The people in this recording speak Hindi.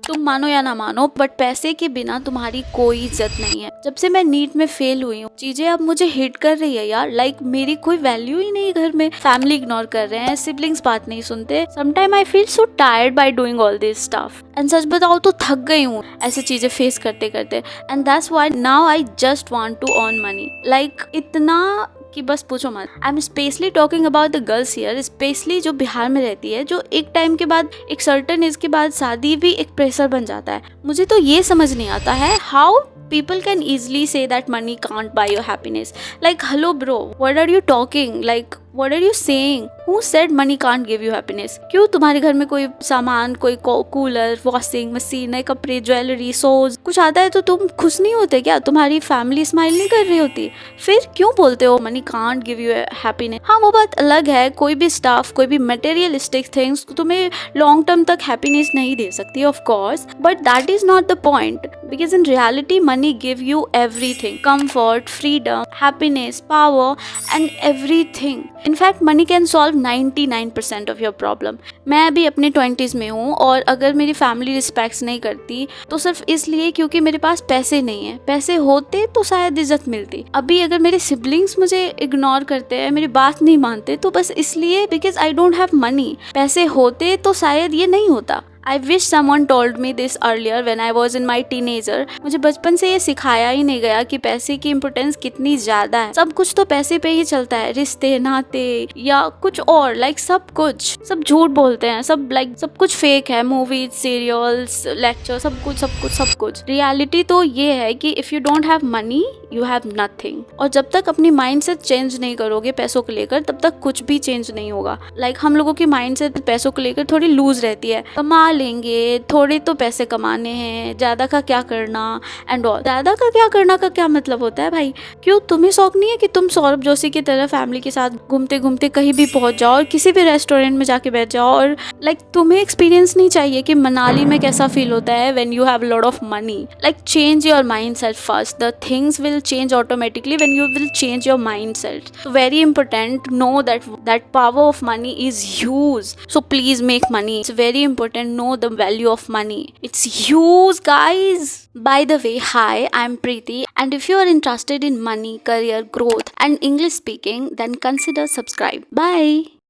तुम मानो या ना मानो, बट पैसे के बिना तुम्हारी कोई इज्जत नहीं है। जब से मैं नीट में फेल हुई हूँ, चीजें अब मुझे हिट कर रही है यार। लाइक मेरी कोई वैल्यू ही नहीं घर में, फैमिली इग्नोर कर रहे हैं, सिबलिंग्स बात नहीं सुनते। Sometime I feel so tired by doing all this stuff. And such बताओ तो थक गई हूँ ऐसे चीजें फेस करते करते। And that's why now I just want to earn money. Like इतना कि बस पूछो मत। I am specially talking about the girls here, specially जो बिहार में रहती है, जो एक टाइम के बाद, एक सर्टेन एज के बाद शादी भी एक प्रेशर बन जाता है। मुझे तो ये समझ नहीं आता है how people can easily say that money can't buy your happiness. Like, hello bro, what are you talking? Like, what are you saying? Who said money can't give you happiness? क्यों तुम्हारे घर में कोई सामान, कोई कूलर, वॉशिंग मशीन, नए कपड़े, ज्वेलरी, शोज कुछ आता है तो तुम खुश नहीं होते क्या? तुम्हारी फैमिली स्माइल नहीं कर रही होती? फिर क्यों बोलते हो money can't give you happiness? हाँ, वो बात अलग है, कोई भी स्टाफ, कोई भी मटेरियलिस्टिक थिंग्स तुम्हें लॉन्ग टर्म तक हैप्पीनेस नहीं दे सकती, of course, but that is not the point. Because in reality, money give you everything: comfort, freedom, happiness, power, and everything. In fact, money can solve 99% of your problem. मैं अभी अपने 20s में हूँ, और अगर मेरी फैमिली रिस्पेक्ट नहीं करती तो सिर्फ इसलिए क्योंकि मेरे पास पैसे नहीं है। पैसे होते तो शायद इज्जत मिलती। अभी अगर मेरे सिबलिंग्स मुझे इग्नोर करते हैं, मेरी बात नहीं मानते, तो बस इसलिए because I don't have money. पैसे होते तो शायद ये नहीं होता। I wish someone told me this earlier when I was in my teenager. मुझे बचपन से ये सिखाया ही नहीं गया कि पैसे की इम्पोर्टेंस कितनी ज्यादा है। सब कुछ तो पैसे पे ही चलता है, रिश्ते नाते या कुछ और, लाइक सब कुछ। सब झूठ बोलते हैं, सब लाइक सब कुछ फेक है। मूवीज, सीरियल्स, लेक्चर, सब कुछ। रियलिटी तो ये है कि if you don't have money you have nothing. और जब तक अपनी माइंड सेट चेंज नहीं करोगे पैसों को लेकर, तब तक कुछ भी चेंज नहीं होगा। लाइक हम लोगों की माइंड सेट पैसों को लेकर थोड़ी लूज रहती है। कमा लेंगे, थोड़े तो पैसे कमाने हैं, ज्यादा का क्या करना एंड ऑल। ज्यादा का क्या करना का क्या मतलब होता है भाई? क्यों तुम्हें शौक नहीं है कि तुम सौरभ जोशी की तरह फैमिली के साथ घूमते घूमते कहीं भी पहुंच जाओ और किसी भी रेस्टोरेंट में जाके बैठ जाओ? और लाइक तुम्हें एक्सपीरियंस नहीं चाहिए कि मनाली में कैसा फील होता है when you have lot of money? Like change your mind set first. The things will change automatically when you will change your mindset. So very important, know that power of money is huge. So please make money. It's very important, know the value of money. It's huge, guys. By the way, hi, I'm Preeti, and if you are interested in money, career growth and English speaking, then consider subscribe. Bye.